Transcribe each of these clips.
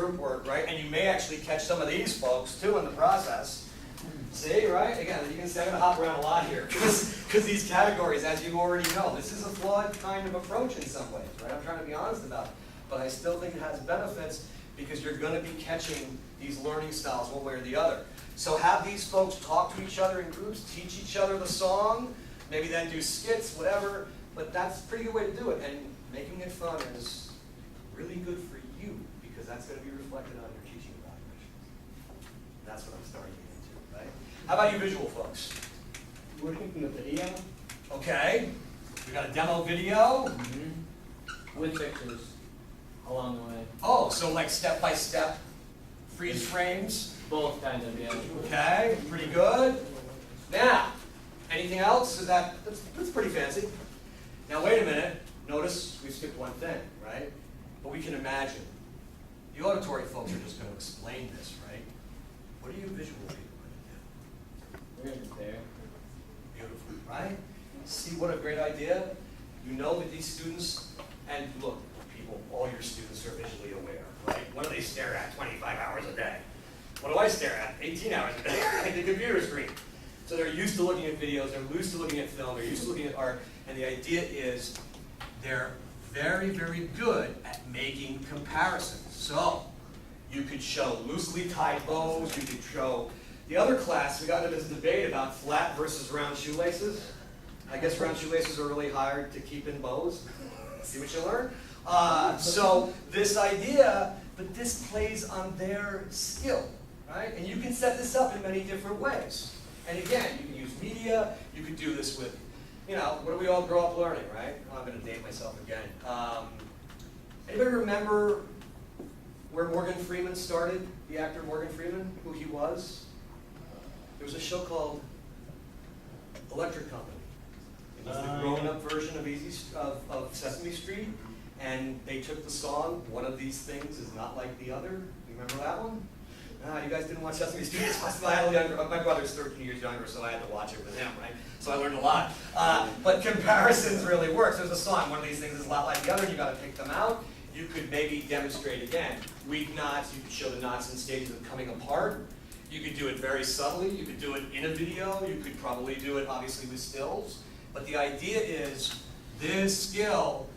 group work, right? And you may actually catch some of these folks too in the process. See, right? Again, you can see I'm going to hop around a lot here because these categories, as you already know, this is a flawed kind of approach in some ways, right? I'm trying to be honest about it. But I still think it has benefits because you're going to be catching these learning styles one way or the other. So have these folks talk to each other in groups, teach each other the song, maybe then do skits, whatever. But that's a pretty good way to do it. And making it fun is really good for you because that's going to be reflected on your teaching evaluations. That's what I'm starting to get into, right? How about you visual folks? Working from the video. Okay. We got a demo video. With pictures along the way. Oh, so like step by step freeze frames. Both kinds of, yeah. Okay, pretty good. Now, anything else? That's pretty fancy. Now wait a minute. Notice we skipped one thing, right? But we can imagine. The auditory folks are just going to explain this, right? What are you visual people going to do? We're going to compare. Beautiful, right? See what a great idea? You know that these students, and look, people, all your students are visually aware, right? What do they stare at 25 hours a day? What do I stare at 18 hours a day at the computer screen? So they're used to looking at videos, they're used to looking at film, they're used to looking at art, and the idea is they're very, very good at making comparisons. So you could show loosely tied bows, you could show, the other class, we got into this debate about flat versus round shoelaces. I guess round shoelaces are really hard to keep in bows. See what you learn? So this idea, but this plays on their skill, right? And you can set this up in many different ways. And again, you can use media, you could do this with, you know, what do we all grow up learning, right? Oh, I'm going to date myself again. Anybody remember where Morgan Freeman started, the actor Morgan Freeman, who he was? There was a show called Electric Company. It was the grown-up version of Sesame Street, and they took the song, "One of These Things Is Not Like the Other." You remember that one? You guys didn't watch Sesame Street? I had a younger, my brother's 13 years younger, so I had to watch it with him, right? So I learned a lot. But comparisons really work. So there's a song, "One of These Things Is a Lot Like the Other," and you got to pick them out. You could maybe demonstrate again, weak knots, you could show the knots in stages of coming apart. You could do it very subtly, you could do it in a video, you could probably do it obviously with stills. But the idea is, this skill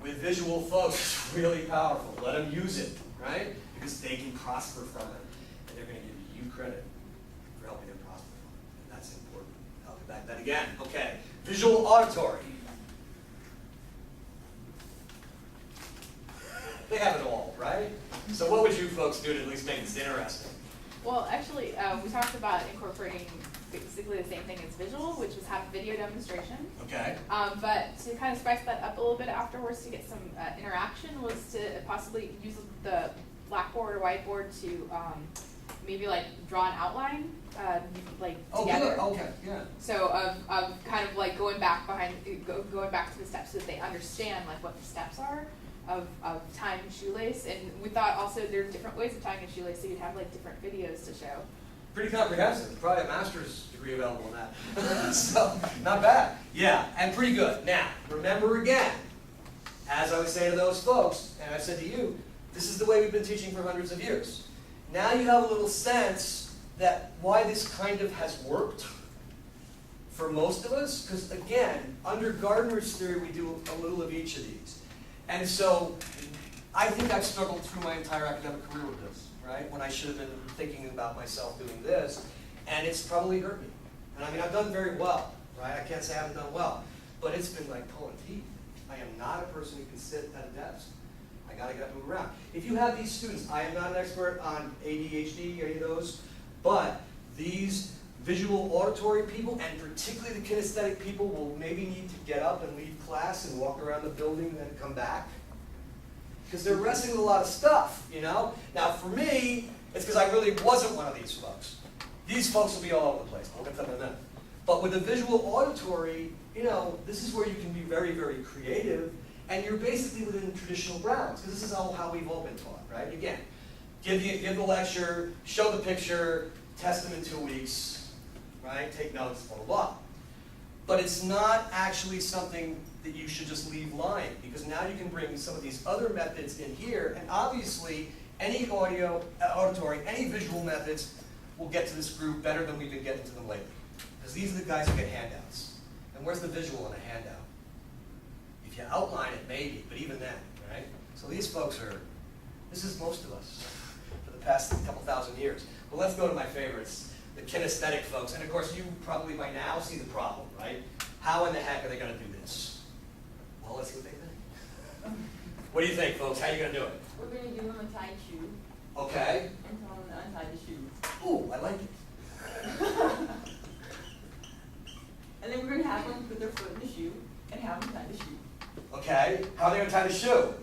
with visual folks is really powerful. Let them use it, right? Because they can prosper from it. And they're going to give you credit for helping them prosper from it. And that's important. I'll get back to that again. Okay, visual auditory. They have it all, right? So what would you folks do to at least make this interesting? Well, actually, we talked about incorporating basically the same thing as visual, which was have a video demonstration. Okay. But to kind of spice that up a little bit afterwards to get some interaction was to possibly use the blackboard or whiteboard to maybe like draw an outline, like together. Good. Okay, yeah. So of kind of like going back to the steps so that they understand like what the steps are of tying a shoelace. And we thought also there's different ways of tying a shoelace, so you'd have like different videos to show. Pretty comprehensive. Probably a master's degree available in that. So, not bad. Yeah, and pretty good. Now, remember again, as I was saying to those folks, and I said to you, this is the way we've been teaching for hundreds of years. Now you have a little sense that why this kind of has worked for most of us, because again, under Gardner's theory, we do a little of each of these. And so, I think I've struggled through my entire academic career with this, right? When I should have been thinking about myself doing this, and it's probably hurt me. And I mean, I've done very well, right? I can't say I haven't done well, but it's been like pulling teeth. I am not a person who can sit at a desk. I gotta get move around. If you have these students, I am not an expert on ADHD, any of those, but these visual auditory people, and particularly the kinesthetic people, will maybe need to get up and leave class and walk around the building and then come back. Because they're wrestling with a lot of stuff, you know? Now for me, it's because I really wasn't one of these folks. These folks will be all over the place. I'll get to them in a minute. But with the visual auditory, you know, this is where you can be very, very creative, and you're basically within traditional grounds, because this is how we've all been taught, right? Again, give the lecture, show the picture, test them in 2 weeks, right? Take notes, blah, blah, blah. But it's not actually something that you should just leave lying, because now you can bring some of these other methods in here, and obviously any auditory, any visual methods will get to this group better than we've been getting to them lately. Because these are the guys who get handouts. And where's the visual in a handout? If you outline it, maybe, but even then, right? So these folks are, this is most of us for the past couple thousand years. But let's go to my favorites, the kinesthetic folks. And of course, you probably by now see the problem, right? How in the heck are they going to do this? Well, let's see what they think. What do you think, folks? How are you going to do it? We're going to give them a tied shoe Okay. and tell them to untie the shoe. Ooh, I like it. And then we're going to have them put their foot in the shoe and have them tie the shoe. Okay. How are they going to tie the shoe?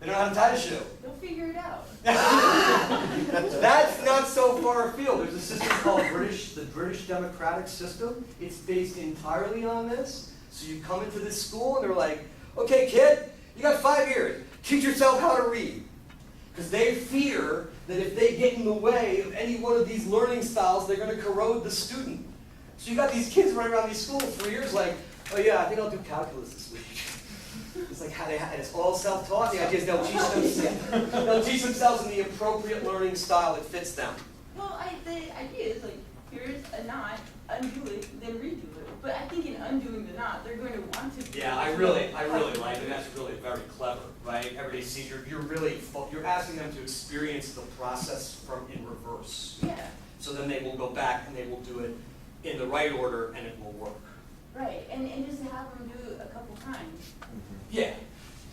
They don't know how to tie the shoe. They'll figure it out. That's not so far afield. There's a system called the British Democratic System. It's based entirely on this. So you come into this school and they're like, okay, kid, you got 5 years. Teach yourself how to read. Because they fear that if they get in the way of any one of these learning styles, they're going to corrode the student. So you got these kids running around these schools for years like, oh yeah, I think I'll do calculus this week. It's like how and it's all self-taught. The idea is they'll teach themselves in the appropriate learning style that fits them. Well, the idea is like, here's a knot, undo it, then redo it. But I think in undoing the knot, they're going to want to. Yeah, I really like it. That's really very clever, right? Everybody sees you're asking them to experience the process from in reverse. Yeah, So then they will go back and they will do it in the right order and it will work. right. And just to have them do it a couple times. Yeah,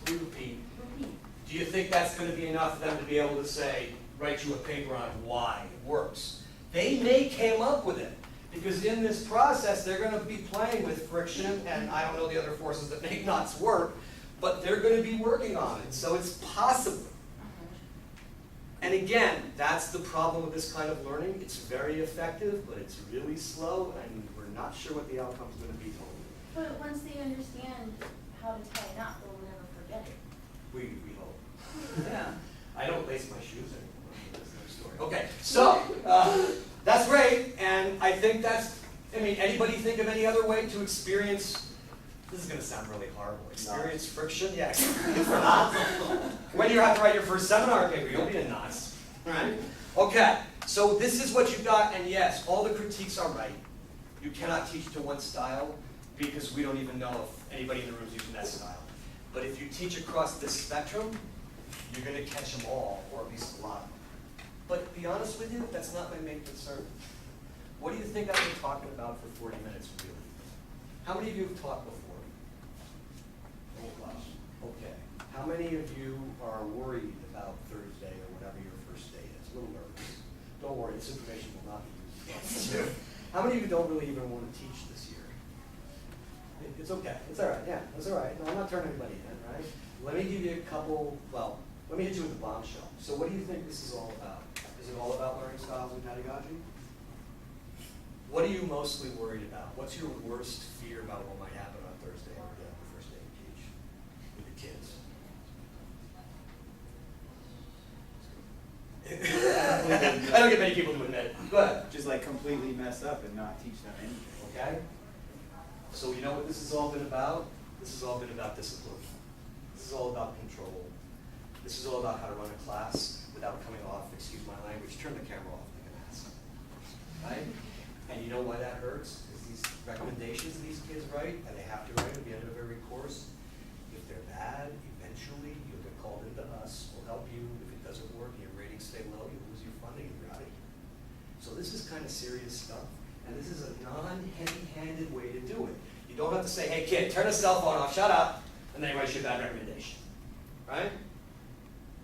repeat. Repeat. Do you think that's going to be enough for them to be able to say, write you a paper on why it works? They may come up with it, because in this process they're going to be playing with friction, and I don't know the other forces that make knots work, but they're going to be working on it, so it's possible. And again, that's the problem with this kind of learning. It's very effective, but it's really slow, and we're not sure what the outcome's going to be totally. But once they understand how to tie a knot, they'll never forget it. We hope. Yeah. I don't lace my shoes anymore. That's another story. Okay, so that's great, and I think anybody think of any other way to experience, this is going to sound really horrible, experience friction? Yeah, experience knots. When you have to write your first seminar paper, you'll be in knots, right? Okay, so this is what you got, and yes, all the critiques are right. You cannot teach to one style, because we don't even know if anybody in the room is using that style. But if you teach across this spectrum, you're going to catch them all, or at least a lot of them. But to be honest with you, that's not my main concern. What do you think I've been talking about for 40 minutes, really? How many of you have taught before? Oh, gosh. Okay. How many of you are worried about Thursday or whatever your first day is? A little nervous. Don't worry, this information will not be used against you. How many of you don't really even want to teach this year? It's okay. It's all right. Yeah, that's all right. No, I'm not turning anybody in, right? Let me give you a couple, let me hit you with the bombshell. So what do you think this is all about? Is it all about learning styles and pedagogy? What are you mostly worried about? What's your worst fear about what might happen on Thursday or the first day you teach with the kids? I don't get many people to admit it. Go ahead. Just like completely mess up and not teach them anything. Okay? So you know what this has all been about? This has all been about discipline. This is all about control. This is all about how to run a class without coming off, excuse my language, turn the camera off like an ass. Right? And you know why that hurts? Because these recommendations these kids write, and they have to write at the end of every course, if they're bad, eventually you'll get called into us. We'll help you. If it doesn't work and your ratings stay low, you lose your funding and you're out of here. So this is kind of serious stuff. And this is a non-heavy-handed way to do it. You don't have to say, hey kid, turn the cell phone off, shut up, and then he writes you a bad recommendation. Right?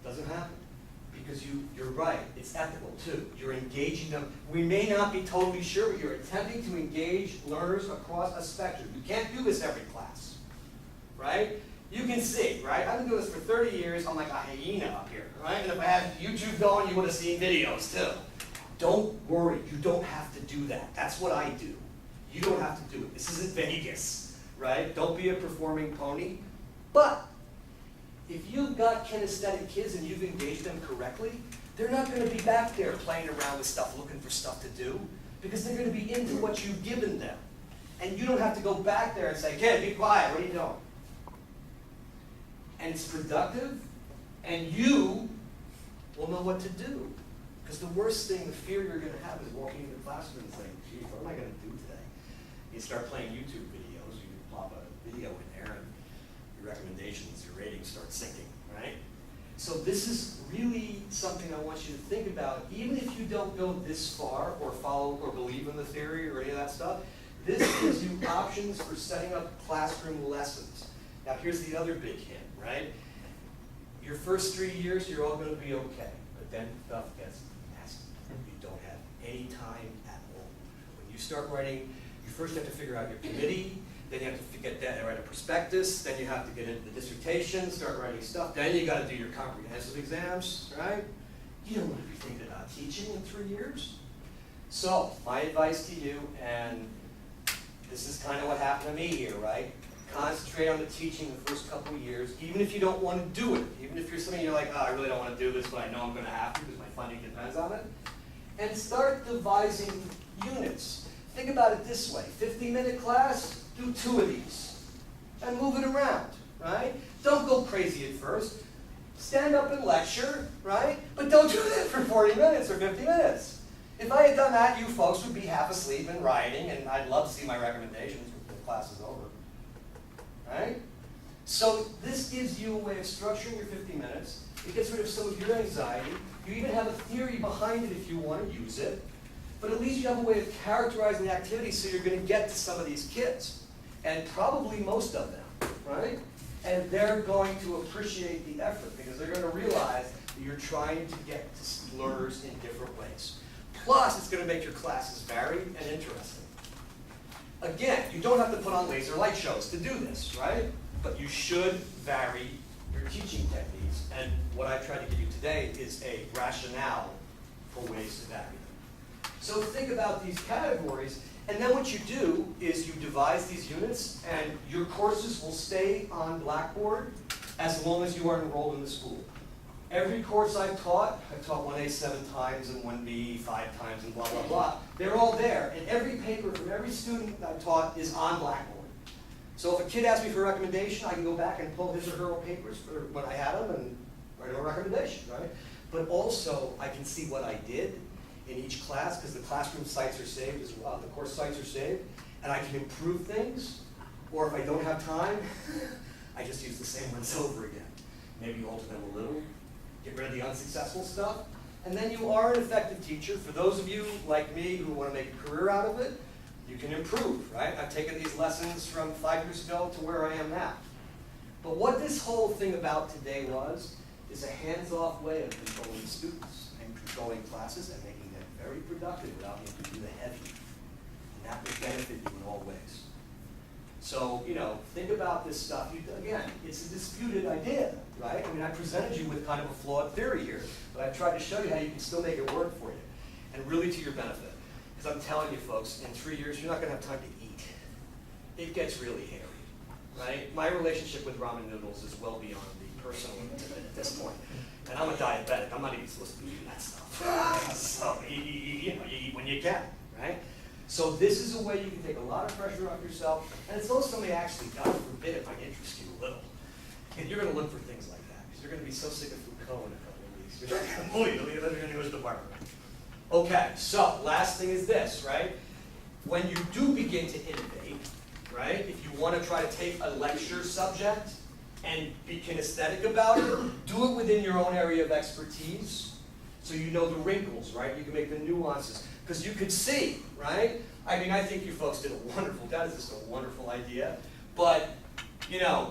Doesn't happen. Because you're right, it's ethical too. You're engaging them. We may not be totally sure, but you're attempting to engage learners across a spectrum. You can't do this every class. Right? You can see, right? I've been doing this for 30 years, I'm like a hyena up here, right? And if I had YouTube going, you would have seen videos too. Don't worry, you don't have to do that. That's what I do. You don't have to do it. This isn't Vegas, right? Don't be a performing pony. But if you've got kinesthetic kids and you've engaged them correctly, they're not going to be back there playing around with stuff, looking for stuff to do, because they're going to be into what you've given them. And you don't have to go back there and say, kid, be quiet, what are you doing? And it's productive, and you will know what to do. Because the worst thing, the fear you're going to have is walking into the classroom and saying, geez, what am I going to do today? You start playing YouTube videos, you plop a video in there, and your recommendations, your ratings start sinking, right? So this is really something I want you to think about. Even if you don't go this far or follow or believe in the theory or any of that stuff, this gives you options for setting up classroom lessons. Now here's the other big hint, right? Your first 3 years, you're all going to be okay, but then stuff gets nasty. You don't have any time at all. When you start writing, you first have to figure out your committee, then you have to get that, write a prospectus, then you have to get into the dissertation, start writing stuff, then you got to do your comprehensive exams, right? You don't want to be thinking about teaching in 3 years. So, my advice to you, and this is kind of what happened to me here, right? Concentrate on the teaching the first couple of years, even if you don't want to do it. Even if you're somebody you're like, oh, I really don't want to do this, but I know I'm going to have to because my funding depends on it. And start devising units. Think about it this way. 50-minute class, do 2 of these. And move it around, right? Don't go crazy at first. Stand up and lecture, right? But don't do that for 40 minutes or 50 minutes. If I had done that, you folks would be half asleep and rioting, and I'd love to see my recommendations when the class is over. Right? So this gives you a way of structuring your 50 minutes. It gets rid of some of your anxiety. You even have a theory behind it if you want to use it. But at least you have a way of characterizing the activity so you're going to get to some of these kids. And probably most of them, right? And they're going to appreciate the effort because they're going to realize that you're trying to get to learners in different ways. Plus, it's going to make your classes varied and interesting. Again, you don't have to put on laser light shows to do this, right? But you should vary your teaching techniques. And what I tried to give you today is a rationale for ways to vary them. So think about these categories, and then what you do is you devise these units, and your courses will stay on Blackboard as long as you are enrolled in the school. Every course I've taught 1A 7 times and 1B 5 times and blah, blah, blah. They're all there. And every paper from every student I've taught is on Blackboard. So if a kid asks me for a recommendation, I can go back and pull his or her papers for when I had them and write a recommendation, right? But also, I can see what I did in each class because the classroom sites are saved as well. The course sites are saved. And I can improve things. Or if I don't have time, I just use the same ones over again. Maybe alter them a little. Get rid of the unsuccessful stuff, and then you are an effective teacher. For those of you like me who want to make a career out of it, you can improve, right? I've taken these lessons from 5 years ago to where I am now. But what this whole thing about today is a hands-off way of controlling students and controlling classes and making them very productive without having to do the heavy. And that will benefit you in all ways. So, think about this stuff. Again, it's a disputed idea, right? I mean, I presented you with kind of a flawed theory here, but I tried to show you how you can still make it work for you, and really to your benefit. Because I'm telling you, folks, in 3 years, you're not going to have time to eat. It gets really hairy, right? My relationship with ramen noodles is well beyond the personal at this point. And I'm a diabetic. I'm not even supposed to be eating that stuff. So, you eat when you can, right? So this is a way you can take a lot of pressure off yourself, and it's also something actually, God forbid, it might interest you a little. And you're going to look for things like that, because you're going to be so sick of Foucault in a couple of weeks. You're not going to believe it. You're going to go to the department. Okay, so last thing is this, right? When you do begin to innovate, right, if you want to try to take a lecture subject and be kinesthetic about it, do it within your own area of expertise, so you know the wrinkles, right? You can make the nuances. Because you could see, right? I mean, I think you folks did that is just a wonderful idea. But,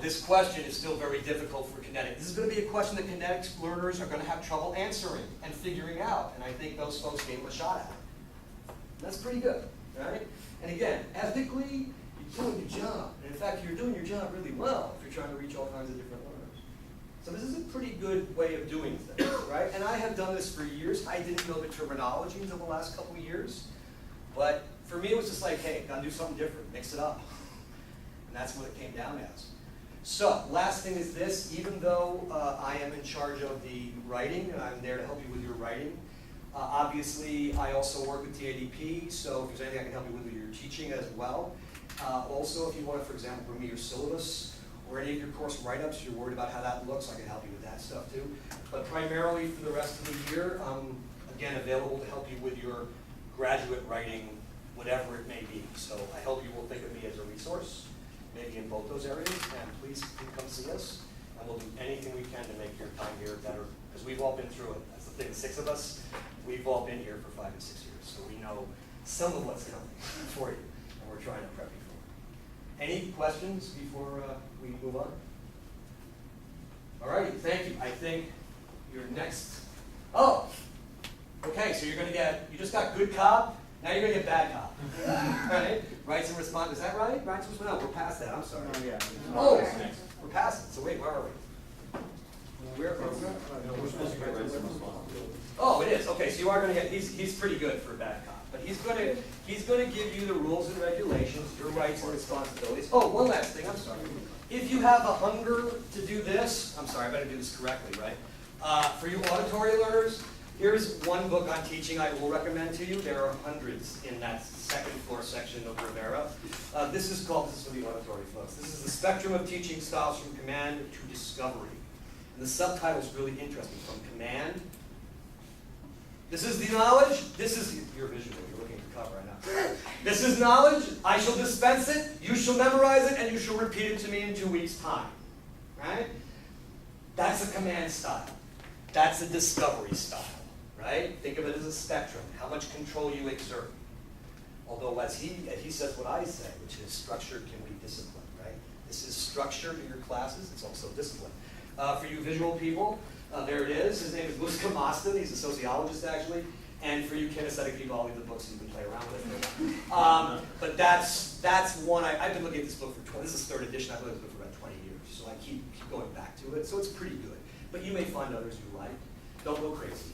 this question is still very difficult for kinetic. This is going to be a question that kinetics learners are going to have trouble answering and figuring out. And I think those folks gave them a shot at it. And that's pretty good, right? And again, ethically, you're doing your job. And in fact, you're doing your job really well if you're trying to reach all kinds of different learners. So this is a pretty good way of doing things, right? And I have done this for years. I didn't know the terminology until the last couple of years. But for me, it was just like, hey, gotta do something different, mix it up. And that's what it came down as. So, last thing is this. Even though I am in charge of the writing, and I'm there to help you with your writing, obviously, I also work with TADP, so if there's anything I can help you with your teaching as well. Also, if you want to, for example, bring me your syllabus, or any of your course write-ups, you're worried about how that looks, I can help you with that stuff too. But primarily for the rest of the year, again, available to help you with your graduate writing, whatever it may be. So I hope you will think of me as a resource, maybe in both those areas, and please come see us, and we'll do anything we can to make your time here better, because we've all been through it. That's the thing, 6 of us, we've all been here for 5 and 6 years, so we know some of what's coming for you, and we're trying to prep you for it. Any questions before we move on? All righty, thank you. I think your next, okay, so you're gonna get, you just got good cop, now you're gonna get bad cop. Right? Rights and response, is that right? Rights and response, no, we're past that, I'm sorry. Oh, yeah. Oh, we're past it, so wait, where are we? Where are we? Oh, it is, okay, so you are gonna get, he's pretty good for a bad cop, but he's gonna give you the rules and regulations, your rights and responsibilities. Oh, one last thing, I'm sorry. If you have a hunger to do this, I'm sorry, I better do this correctly, right? For you auditory learners, here's one book on teaching I will recommend to you. There are hundreds in that second floor section of Rivera. This is for the auditory folks. This is the Spectrum of Teaching Styles from Command to Discovery. And the subtitle is really interesting, from command. This is the knowledge, this is, you're visual, you're looking at the cover, I know. This is knowledge, I shall dispense it, you shall memorize it, and you shall repeat it to me in 2 weeks' time. Right? That's a command style. That's a discovery style. Right? Think of it as a spectrum, how much control you exert. Although as he says what I say, which is structure can be discipline, right? This is structure to your classes, it's also discipline. For you visual people, there it is. His name is Louis Kamastin, he's a sociologist actually. And for you kinesthetic people, I'll leave the book so you can play around with it. But that's one, I've been looking at this book for this is 3rd edition, I've looked at this book for about 20 years. So I keep going back to it, so it's pretty good. But you may find others you like. Don't go crazy,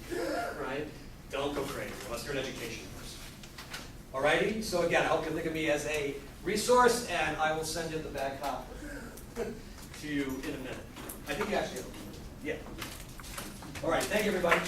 right? Don't go crazy, unless you're an education person. Alrighty, so again, I hope you think of me as a resource, and I will send you the bad copy to you in a minute. I think you actually have a minute. Yeah. All right, thank you, everybody.